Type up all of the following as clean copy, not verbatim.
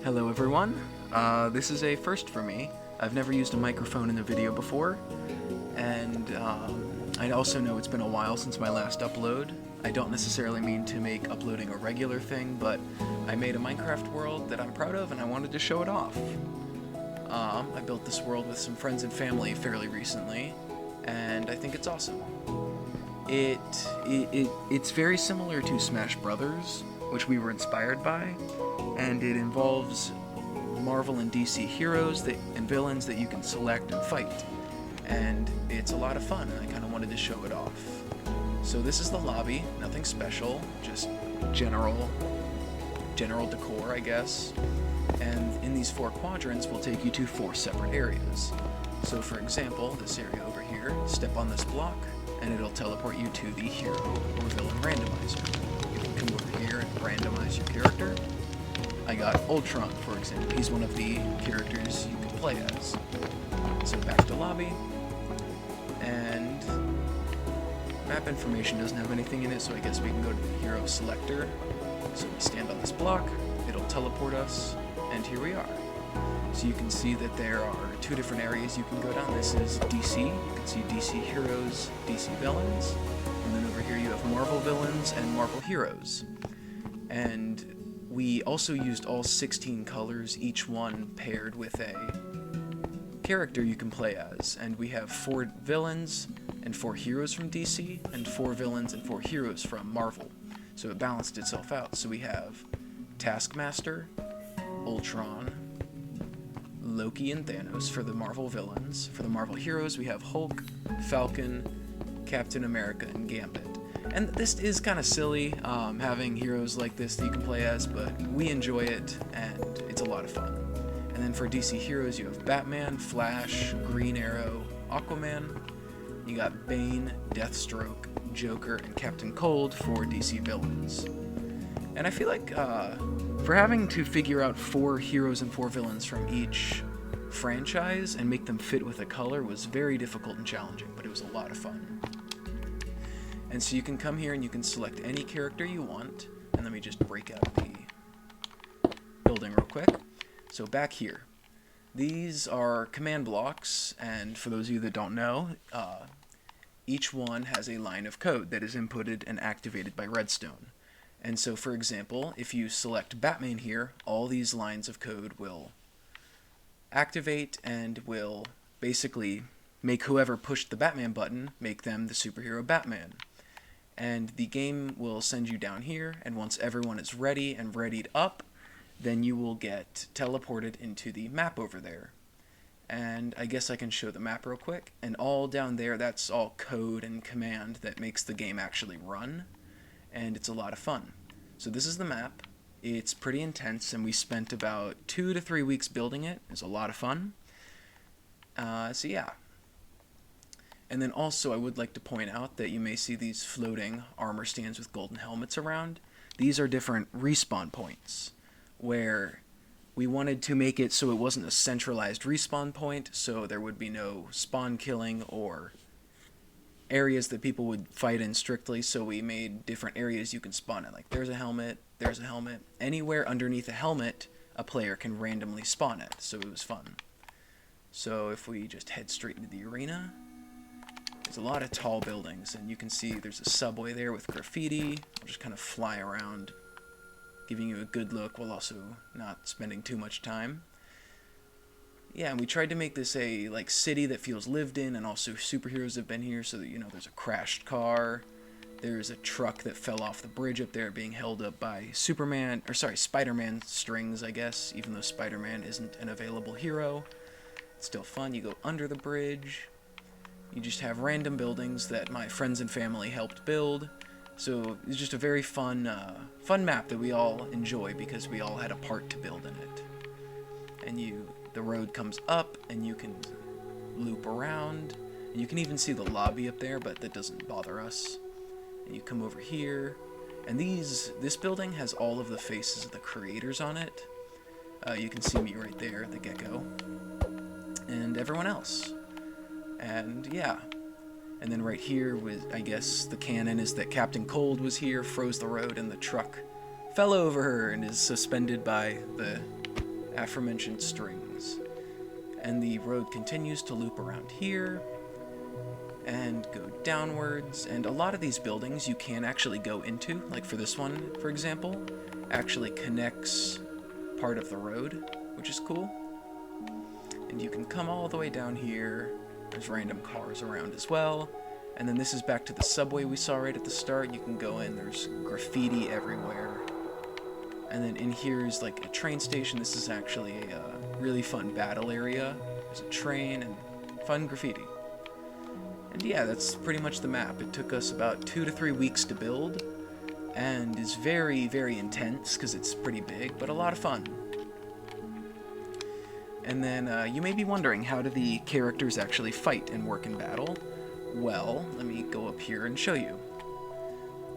Hello everyone, this is a first for me. I've never used a microphone in a video before, and I also know it's been a while since my last upload. I don't necessarily mean to make uploading a regular thing, but I made a Minecraft world that I'm proud of and I wanted to show it off. I built this world with some friends and family fairly recently, and I think it's awesome. It's very similar to Smash Brothers, which we were inspired by, and it involves Marvel and DC heroes and villains that you can select and fight. And it's a lot of fun, and I kind of wanted to show it off. So this is the lobby, nothing special, just general decor, I guess. And in these 4 quadrants will take you to 4 separate areas. So for example, this area over here, step on this block, and it'll teleport you to the hero or villain randomizer. You can come over here and randomize your character. I got Ultron, for example. He's one of the characters you can play as. So back to lobby, and map information doesn't have anything in it, so I guess we can go to the hero selector. So we stand on this block, it'll teleport us, and here we are. So you can see that there are 2 different areas you can go down. This is DC, you can see DC heroes, DC villains, and then over here you have Marvel villains and Marvel heroes. And we also used all 16 colors, each one paired with a character you can play as. And we have 4 villains and 4 heroes from DC, and 4 villains and 4 heroes from Marvel. So it balanced itself out. So we have Taskmaster, Ultron, Loki, and Thanos for the Marvel villains. For the Marvel heroes, we have Hulk, Falcon, Captain America, and Gambit. And this is kind of silly, having heroes like this that you can play as, but we enjoy it, and it's a lot of fun. And then for DC heroes, you have Batman, Flash, Green Arrow, Aquaman. You got Bane, Deathstroke, Joker, and Captain Cold for DC villains. And I feel like, for having to figure out 4 heroes and 4 villains from each franchise and make them fit with a color was very difficult and challenging, but it was a lot of fun. And so you can come here and you can select any character you want, and let me just break out the building real quick. So back here, these are command blocks, and for those of you that don't know, each one has a line of code that is inputted and activated by redstone. And so, for example, if you select Batman here, all these lines of code will activate and will basically make whoever pushed the Batman button, make them the superhero Batman. And the game will send you down here, and once everyone is ready and readied up, then you will get teleported into the map over there. And I guess I can show the map real quick. And all down there, that's all code and command that makes the game actually run. And it's a lot of fun. So this is the map. It's pretty intense, and we spent about 2 to 3 weeks building it. It's a lot of fun. So yeah. And then also I would like to point out that you may see these floating armor stands with golden helmets around. These are different respawn points, where we wanted to make it so it wasn't a centralized respawn point, so there would be no spawn killing or areas that people would fight in strictly, so we made different areas you can spawn in. Like there's a helmet. Anywhere underneath a helmet, a player can randomly spawn at, so it was fun. So if we just head straight into the arena, there's a lot of tall buildings, and you can see there's a subway there with graffiti. I'll just kind of fly around, giving you a good look while also not spending too much time. Yeah, and we tried to make this a city that feels lived in, and also superheroes have been here, so that, you know, there's a crashed car, there's a truck that fell off the bridge up there being held up by Spider-Man strings, I guess, even though Spider-Man isn't an available hero. It's still fun. You go under the bridge. You just have random buildings that my friends and family helped build. So it's just a very fun map that we all enjoy because we all had a part to build in it. And the road comes up, and you can loop around. And you can even see the lobby up there, but that doesn't bother us. And you come over here, and this building has all of the faces of the creators on it. You can see me right there, the gecko, and everyone else. And yeah. And then right here was, I guess, the canon is that Captain Cold was here, froze the road, and the truck fell over her and is suspended by the aforementioned strings. And the road continues to loop around here and go downwards, and a lot of these buildings you can actually go into, like for this one, for example, actually connects part of the road, which is cool. And you can come all the way down here. There's random cars around as well. And then this is back to the subway we saw right at the start. You can go in, there's graffiti everywhere. And then in here is like a train station. This is actually a really fun battle area. There's a train and fun graffiti. And yeah, that's pretty much the map. It took us about 2 to 3 weeks to build, and is very, very intense because it's pretty big, but a lot of fun. And then you may be wondering, how do the characters actually fight and work in battle? Well, let me go up here and show you.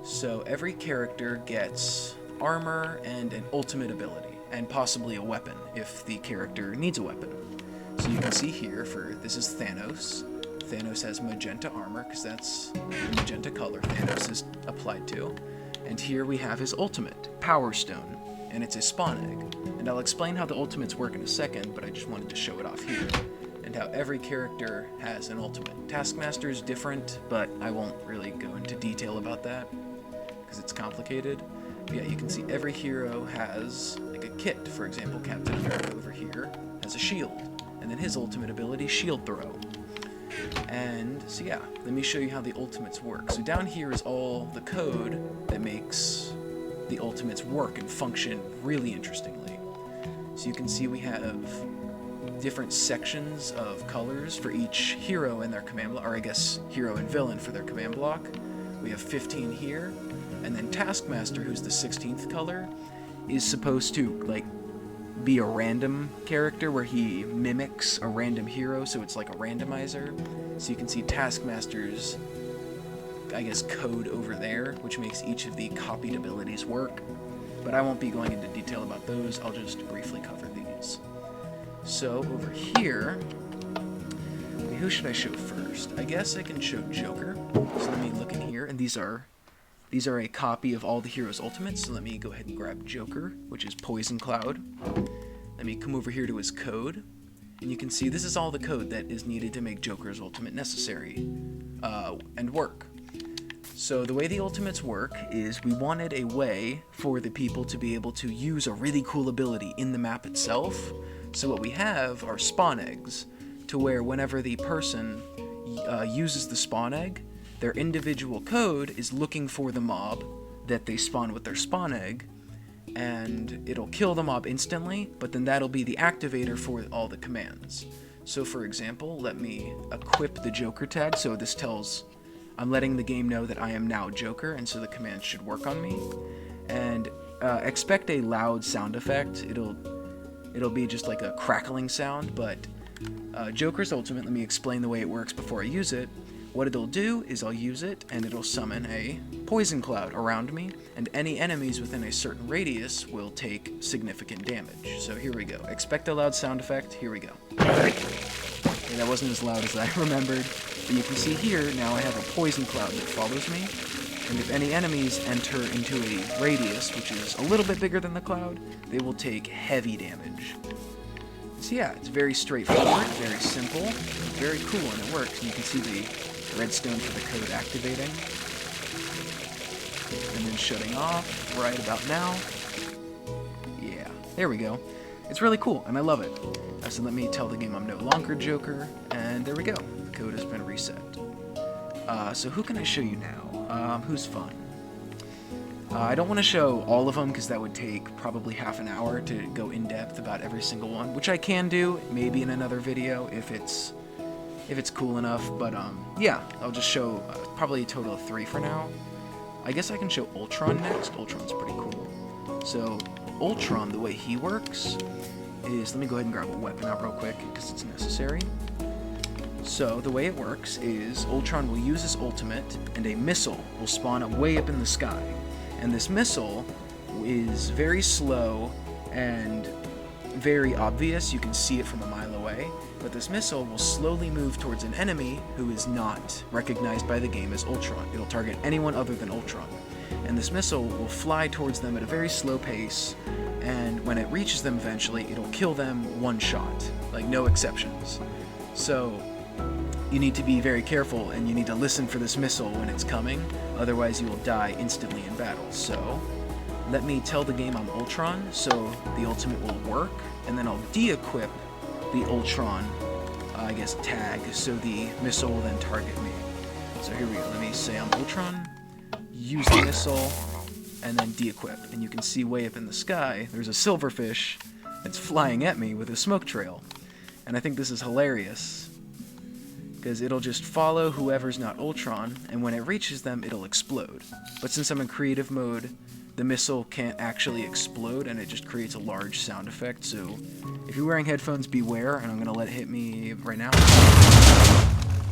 So every character gets armor and an ultimate ability, and possibly a weapon if the character needs a weapon. So you can see here, this is Thanos. Thanos has magenta armor, because that's the magenta color Thanos is applied to. And here we have his ultimate, Power Stone, and it's a spawn egg. And I'll explain how the ultimates work in a second, but I just wanted to show it off here. And how every character has an ultimate. Taskmaster is different, but I won't really go into detail about that, because it's complicated. But yeah, you can see every hero has like a kit. For example, Captain America over here has a shield, and then his ultimate ability, Shield Throw. And so yeah, let me show you how the ultimates work. So down here is all the code that makes the ultimates work and function really interestingly. So you can see we have different sections of colors for each hero and their command block, or I guess hero and villain for their command block. We have 15 here, and then Taskmaster, who's the 16th color, is supposed to like be a random character where he mimics a random hero, so it's like a randomizer. So you can see Taskmaster's, I guess, code over there, which makes each of the copied abilities work. But I won't be going into detail about those, I'll just briefly cover these. So over here, who should I show first? I guess I can show Joker. So let me look in here, and these are a copy of all the heroes' ultimates, so let me go ahead and grab Joker, which is Poison Cloud. Let me come over here to his code, and you can see this is all the code that is needed to make Joker's ultimate necessary and work. So the way the ultimates work is we wanted a way for the people to be able to use a really cool ability in the map itself. So what we have are spawn eggs, to where whenever the person uses the spawn egg, their individual code is looking for the mob that they spawn with their spawn egg, and it'll kill the mob instantly, but then that'll be the activator for all the commands. So for example, let me equip the Joker tag, so this tells, I'm letting the game know that I am now Joker, and so the command should work on me. And expect a loud sound effect. It'll be just like a crackling sound, but Joker's ultimate, let me explain the way it works before I use it. What it'll do is I'll use it, and it'll summon a poison cloud around me, and any enemies within a certain radius will take significant damage. So here we go. Expect a loud sound effect. Here we go. Okay, that wasn't as loud as I remembered, but you can see here, now I have a poison cloud that follows me, and if any enemies enter into a radius, which is a little bit bigger than the cloud, they will take heavy damage. So yeah, it's very straightforward, very simple, very cool, and it works. And you can see the redstone for the code activating, and then shutting off right about now. Yeah, there we go. It's really cool, and I love it. So let me tell the game I'm no longer Joker, and there we go. The code has been reset. So who can I show you now? Who's fun? I don't want to show all of them because that would take probably half an hour to go in depth about every single one, which I can do maybe in another video if it's cool enough. But yeah, I'll just show probably a total of 3 for now. I guess I can show Ultron next. Ultron's pretty cool. So Ultron, the way he works is, let me go ahead and grab the weapon out real quick because it's necessary. So the way it works is Ultron will use his ultimate, and a missile will spawn up way up in the sky. And this missile is very slow and very obvious. You can see it from a mile away. But this missile will slowly move towards an enemy who is not recognized by the game as Ultron. It'll target anyone other than Ultron. and this missile will fly towards them at a very slow pace, and when it reaches them eventually, it'll kill them one shot, like no exceptions. So you need to be very careful, and you need to listen for this missile when it's coming, otherwise you will die instantly in battle. So let me tell the game I'm Ultron, so the ultimate will work, and then I'll de-equip the Ultron, I guess, tag, so the missile will then target me. So here we go. Let me say I'm Ultron, use the missile, and then de-equip. And you can see way up in the sky, there's a silverfish that's flying at me with a smoke trail. And I think this is hilarious, because it'll just follow whoever's not Ultron, and when it reaches them, it'll explode. But since I'm in creative mode, the missile can't actually explode, and it just creates a large sound effect. So if you're wearing headphones, beware, and I'm going to let it hit me right now.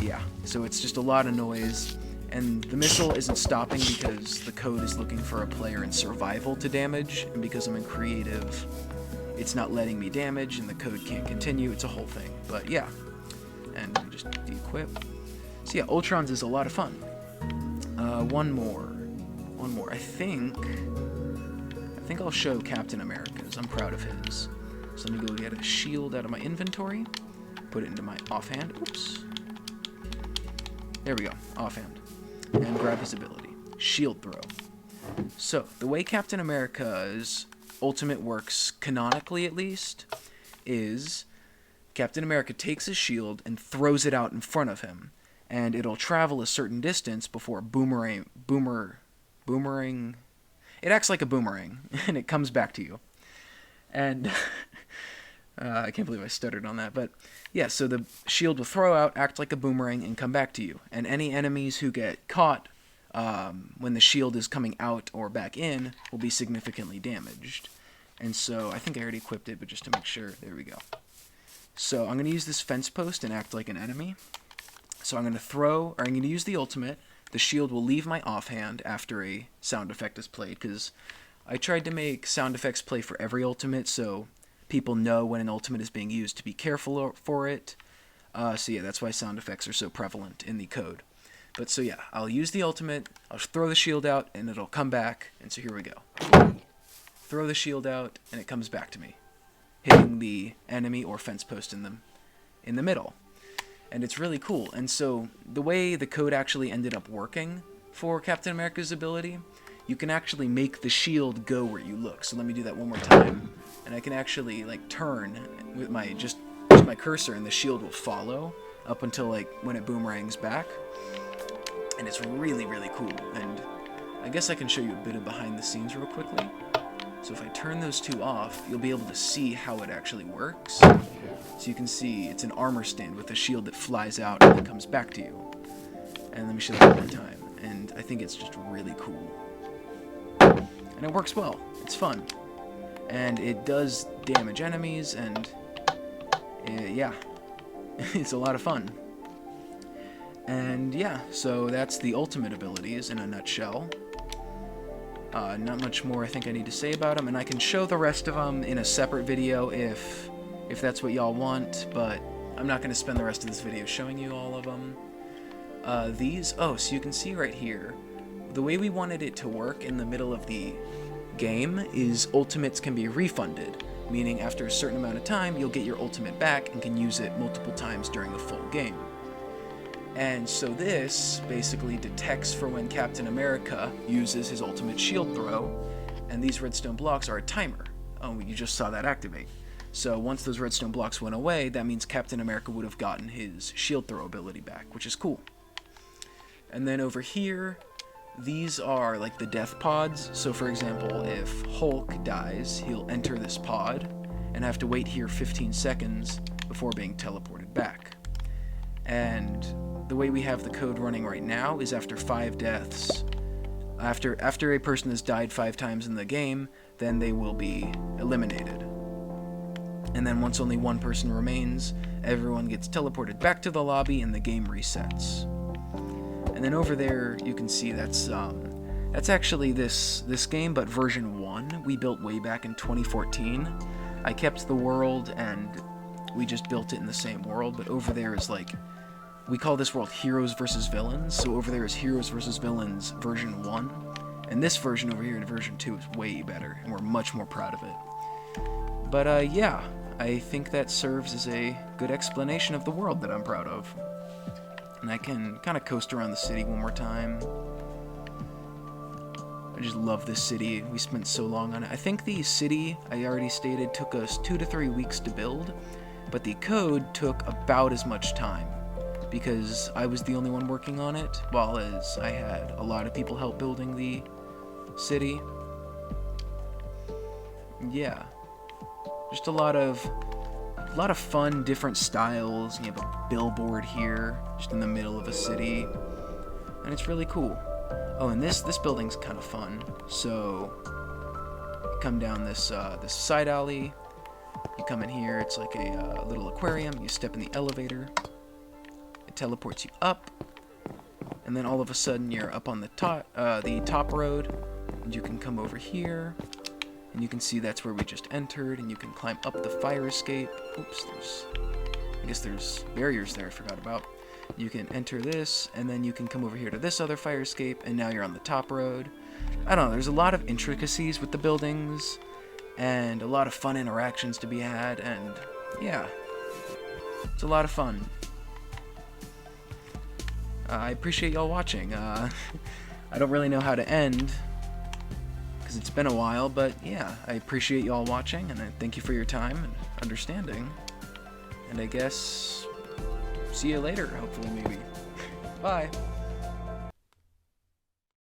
Yeah, so it's just a lot of noise, and the missile isn't stopping because the code is looking for a player in survival to damage, and because I'm in creative, it's not letting me damage, and the code can't continue. It's a whole thing, but yeah. And let me just de-equip. So yeah, Ultron's is a lot of fun. One more. I think I'll show Captain America's. I'm proud of his. So let me go get a shield out of my inventory, put it into my offhand. Oops. There we go, offhand. And grab his ability. Shield throw. So, the way Captain America's ultimate works, canonically at least, is Captain America takes his shield and throws it out in front of him, and it'll travel a certain distance before boomerang. It acts like a boomerang, and it comes back to you. And I can't believe I stuttered on that, but yeah, so the shield will throw out, act like a boomerang, and come back to you. And any enemies who get caught when the shield is coming out or back in will be significantly damaged. And so I think I already equipped it, but just to make sure, there we go. So I'm going to use this fence post and act like an enemy. So I'm going to use the ultimate. The shield will leave my offhand after a sound effect is played, because I tried to make sound effects play for every ultimate, so people know when an ultimate is being used to be careful for it. So yeah, that's why sound effects are so prevalent in the code. But so yeah, I'll use the ultimate, I'll throw the shield out, and it'll come back, and so here we go. Throw the shield out, and it comes back to me, hitting the enemy or fence post in the middle. And it's really cool. And so the way the code actually ended up working for Captain America's ability, you can actually make the shield go where you look. So let me do that one more time. And I can actually like turn with my just my cursor, and the shield will follow up until like when it boomerangs back. And it's really, really cool. And I guess I can show you a bit of behind the scenes real quickly. So if I turn those two off, you'll be able to see how it actually works. So you can see it's an armor stand with a shield that flies out and then comes back to you. And let me show that one more time. And I think it's just really cool. And it works well. It's fun. And it does damage enemies, and yeah, it's a lot of fun. And yeah, so that's the ultimate abilities in a nutshell. Not much more I think I need to say about them, and I can show the rest of them in a separate video if that's what y'all want, but I'm not going to spend the rest of this video showing you all of them. So you can see right here, the way we wanted it to work in the middle of the game is ultimates can be refunded, meaning after a certain amount of time, you'll get your ultimate back and can use it multiple times during the full game. And so this basically detects for when Captain America uses his ultimate shield throw, and these redstone blocks are a timer. Oh, you just saw that activate. So once those redstone blocks went away, that means Captain America would have gotten his shield throw ability back, which is cool. And then over here, these are like the death pods. So for example, if Hulk dies, he'll enter this pod and have to wait here 15 seconds before being teleported back. And the way we have the code running right now is after 5 deaths, after a person has died 5 times in the game, then they will be eliminated. And then once only one person remains, everyone gets teleported back to the lobby and the game resets. And then over there you can see that's actually this game, but version 1 we built way back in 2014. I kept the world and we just built it in the same world, but over there is like, we call this world Heroes vs. Villains, so over there is Heroes vs. Villains version 1, And this version over here, version 2, is way better, and we're much more proud of it. But yeah, I think that serves as a good explanation of the world that I'm proud of. And I can kind of coast around the city one more time. I just love this city. We spent so long on it. I think the city, I already stated, took us 2 to 3 weeks to build, but the code took about as much time because I was the only one working on it, while as I had a lot of people help building the city. Yeah, just a lot of fun, different styles. You have a billboard here, just in the middle of a city, and it's really cool. Oh, and this building's kind of fun. So, you come down this side alley. You come in here. It's like a little aquarium. You step in the elevator. It teleports you up, and then all of a sudden you're up on the top road. And you can come over here, and you can see that's where we just entered. And you can climb up the fire escape. Oops, I guess there's barriers there I forgot about. You can enter this, and then you can come over here to this other fire escape, and now you're on the top road. I don't know, there's a lot of intricacies with the buildings, and a lot of fun interactions to be had, and yeah, it's a lot of fun. I appreciate y'all watching. I don't really know how to end, because it's been a while, but yeah, I appreciate y'all watching, and I thank you for your time and understanding, and I guess see you later, hopefully, maybe. Bye.